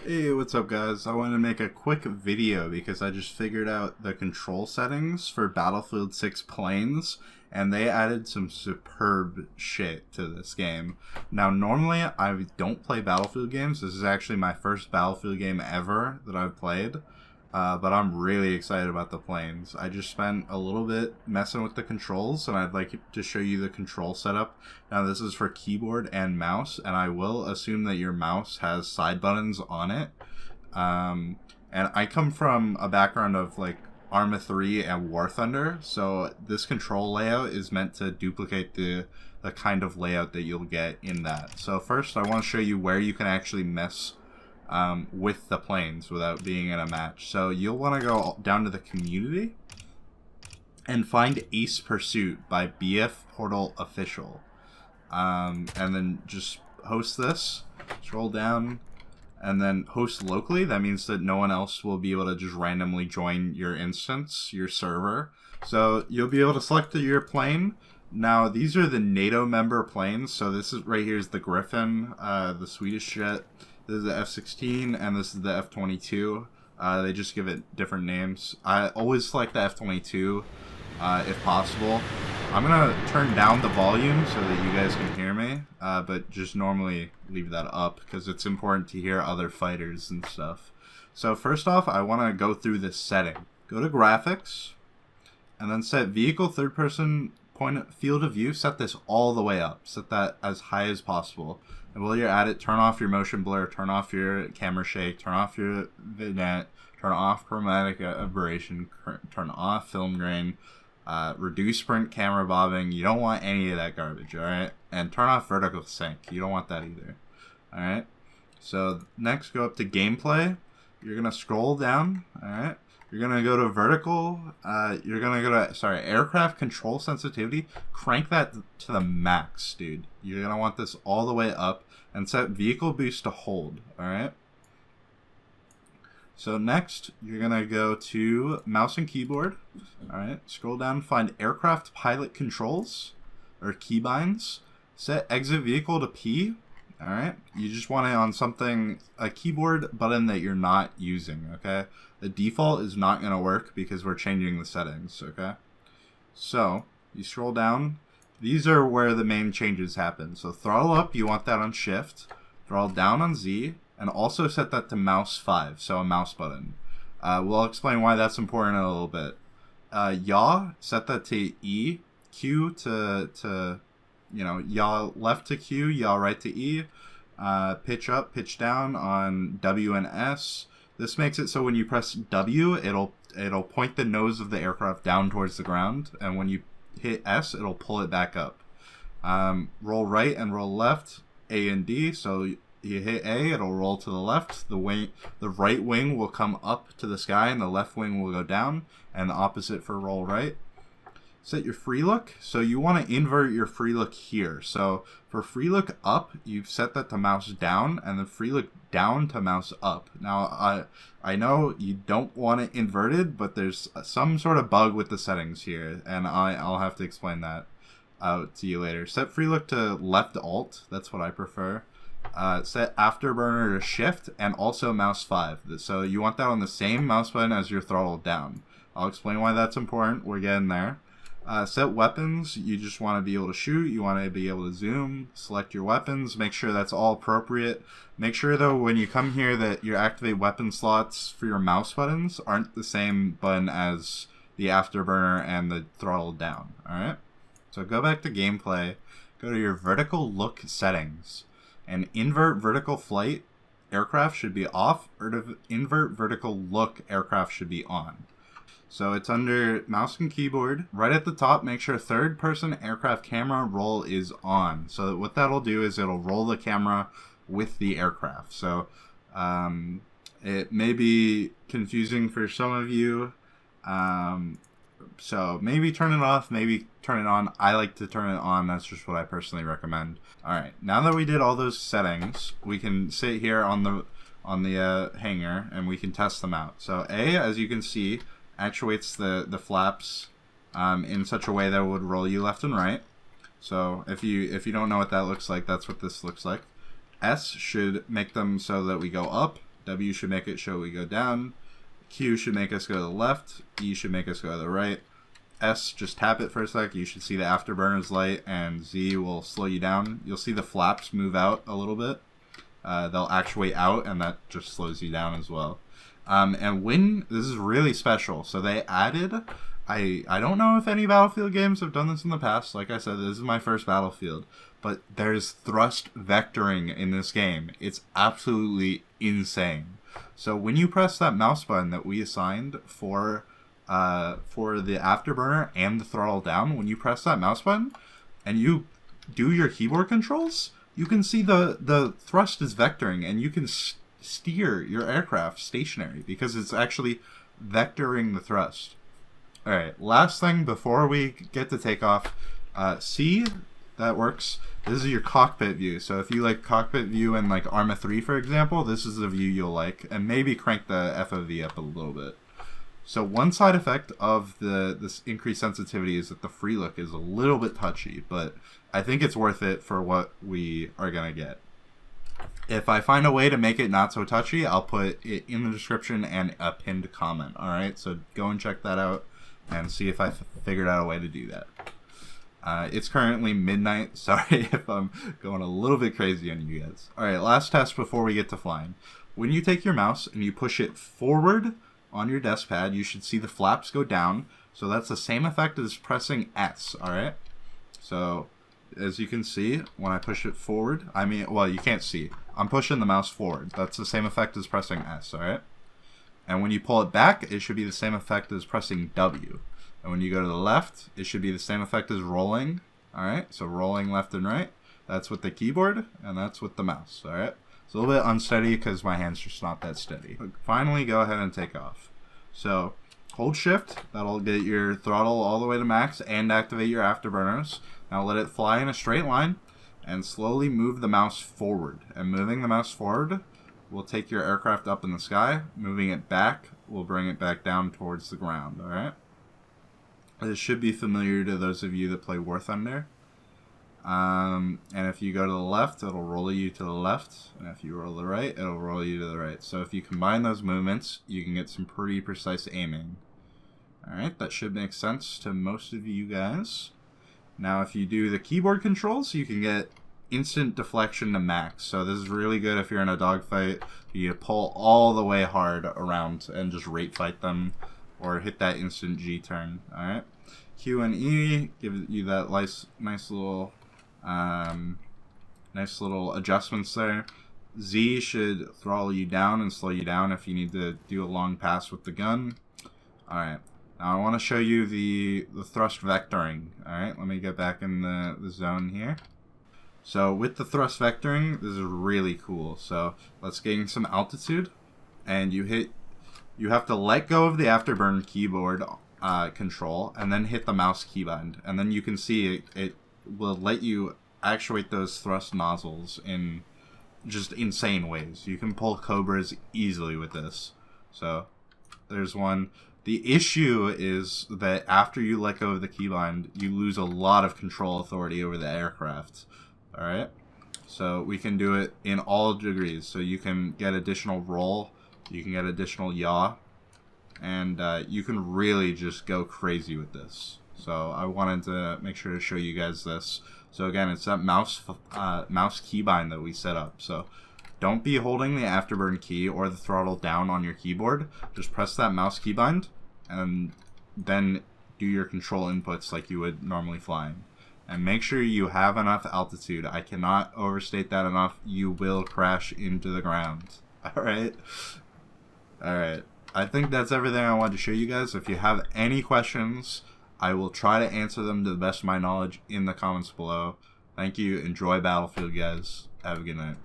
Hey, what's up guys? I wanted to make a quick video because I just figured out the control settings for Battlefield 6 planes, and they added some superb shit to this game. Now normally I don't play Battlefield games. This is actually my first Battlefield game ever that I've played, but I'm really excited about the planes. I just spent a little bit messing with the controls, and I'd like to show you the control setup. Now this is for keyboard and mouse, and I will assume that your mouse has side buttons on it. And I come from a background of like Arma 3 and War Thunder, so this control layout is meant to duplicate the kind of layout that you'll get in that. So first I want to show you where you can actually mess with the planes without being in a match. So you'll want to go down to the community and find Ace Pursuit by BF Portal Official, and then just host this, scroll down, and then host locally. That means that no one else will be able to just randomly join your instance, your server. So you'll be able to select your plane. Now these are the NATO member planes. So this is right here is the Griffin, the Swedish jet. This is the F-16, and this is the F-22. They just give it different names. I always select the F-22 if possible. I'm gonna turn down the volume so that you guys can hear me, but just normally leave that up because it's important to hear other fighters and stuff. So first off, I want to go through this setting. Go to graphics, and then set vehicle third person point field of view. Set this all the way up. Set that as high as possible. And while you're at it, turn off your motion blur, turn off your camera shake, turn off your vignette, turn off chromatic aberration, turn off film grain, reduce sprint camera bobbing. You don't want any of that garbage, alright? And turn off vertical sync. You don't want that either. Alright? So next, go up to gameplay. You're going to scroll down, alright? You're going to go to vertical. You're going to go to, aircraft control sensitivity. Crank that to the max, dude. You're going to want this all the way up and set vehicle boost to hold, alright? So next, you're going to go to mouse and keyboard. Alright, scroll down, find aircraft pilot controls, or keybinds. Set exit vehicle to P. Alright, you just want it on something, a keyboard button that you're not using, okay? The default is not going to work because we're changing the settings, okay? So, you scroll down. These are where the main changes happen. So throttle up, you want that on shift. Throttle down on Z. And also set that to mouse 5, so a mouse button. We'll explain why that's important in a little bit. Yaw, set that to E. Q to yaw left to Q, yaw right to E. Pitch up, pitch down on W and S. This makes it so when you press W, it'll point the nose of the aircraft down towards the ground, and when you hit S, it'll pull it back up. Roll right and roll left, A and D. So you hit A, it'll roll to the left. The right wing will come up to the sky, and the left wing will go down, and the opposite for roll right. Set your free look. So you want to invert your free look here. So for free look up, you've set that to mouse down, and then free look down to mouse up. Now, I know you don't want it inverted, but there's some sort of bug with the settings here, and I'll have to explain that out to you later. Set free look to left alt. That's what I prefer. Set afterburner to shift, and also mouse 5. So you want that on the same mouse button as your throttle down. I'll explain why that's important. We're getting there. Set weapons. You just want to be able to shoot. You want to be able to zoom. Select your weapons. Make sure that's all appropriate. Make sure, though, when you come here that your activate weapon slots for your mouse buttons aren't the same button as the afterburner and the throttle down. Alright? So go back to gameplay. Go to your vertical look settings. And invert vertical flight aircraft should be off, or invert vertical look aircraft should be on. So it's under mouse and keyboard. Right at the top, make sure third person aircraft camera roll is on. So what that'll do is it'll roll the camera with the aircraft. So it may be confusing for some of you. So maybe turn it off, maybe turn it on. I like to turn it on. That's just what I personally recommend. Alright, now that we did all those settings, we can sit here on the hangar and we can test them out. So A, as you can see, actuates the flaps in such a way that it would roll you left and right. So if you don't know what that looks like, that's what this looks like. S should make them so that we go up, W should make it show we go down. Q should make us go to the left. E should make us go to the right. S, just tap it for a sec. You should see the afterburners light, and Z will slow you down. You'll see the flaps move out a little bit. They'll actuate out, and that just slows you down as well. And when, this is really special. So they added, I don't know if any Battlefield games have done this in the past. Like I said, this is my first Battlefield. But there's thrust vectoring in this game. It's absolutely insane. So when you press that mouse button that we assigned for the afterburner and the throttle down, when you press that mouse button and you do your keyboard controls, you can see the thrust is vectoring, and you can steer your aircraft stationary because it's actually vectoring the thrust. Alright, last thing before we get to takeoff, C, that works. This is your cockpit view. So if you like cockpit view in like Arma 3, for example, this is the view you'll like, and maybe crank the FOV up a little bit. So one side effect of this increased sensitivity is that the free look is a little bit touchy, but I think it's worth it for what we are going to get. If I find a way to make it not so touchy, I'll put it in the description and a pinned comment. Alright, so go and check that out and see if I figured out a way to do that. It's currently midnight. Sorry if I'm going a little bit crazy on you guys. Alright, last test before we get to flying. When you take your mouse and you push it forward on your desk pad, you should see the flaps go down. So that's the same effect as pressing S, alright? So, as you can see, when I push it forward, well, you can't see. I'm pushing the mouse forward. That's the same effect as pressing S, alright? And when you pull it back, it should be the same effect as pressing W. And when you go to the left, it should be the same effect as rolling. Alright, so rolling left and right. That's with the keyboard, and that's with the mouse. Alright, it's a little bit unsteady because my hand's just not that steady. But finally, go ahead and take off. So, hold shift. That'll get your throttle all the way to max and activate your afterburners. Now let it fly in a straight line, and slowly move the mouse forward. And moving the mouse forward will take your aircraft up in the sky. Moving it back will bring it back down towards the ground. Alright? This should be familiar to those of you that play War Thunder. And if you go to the left, it'll roll you to the left. And if you roll to the right, it'll roll you to the right. So if you combine those movements, you can get some pretty precise aiming. Alright, that should make sense to most of you guys. Now if you do the keyboard controls, you can get instant deflection to max. So this is really good if you're in a dogfight. You pull all the way hard around and just rate fight them. Or hit that instant G turn. Alright. Q and E give you that nice little adjustments there. Z should throttle you down and slow you down if you need to do a long pass with the gun. Alright. Now I want to show you the thrust vectoring. Alright, let me get back in the zone here. So with the thrust vectoring, this is really cool. So let's gain some altitude, and you have to let go of the afterburn keyboard control and then hit the mouse keybind, and then you can see it will let you actuate those thrust nozzles in just insane ways. You can pull Cobras easily with this. So there's one. The issue is that after you let go of the keybind, you lose a lot of control authority over the aircraft. Alright? So we can do it in all degrees. So you can get additional roll, you can get additional yaw, and you can really just go crazy with this. So I wanted to make sure to show you guys this. So again, it's that mouse keybind that we set up. So don't be holding the afterburn key or the throttle down on your keyboard. Just press that mouse keybind and then do your control inputs like you would normally flying. And make sure you have enough altitude. I cannot overstate that enough. You will crash into the ground. Alright? Alright. I think that's everything I wanted to show you guys. If you have any questions, I will try to answer them to the best of my knowledge in the comments below. Thank you. Enjoy Battlefield, guys. Have a good night.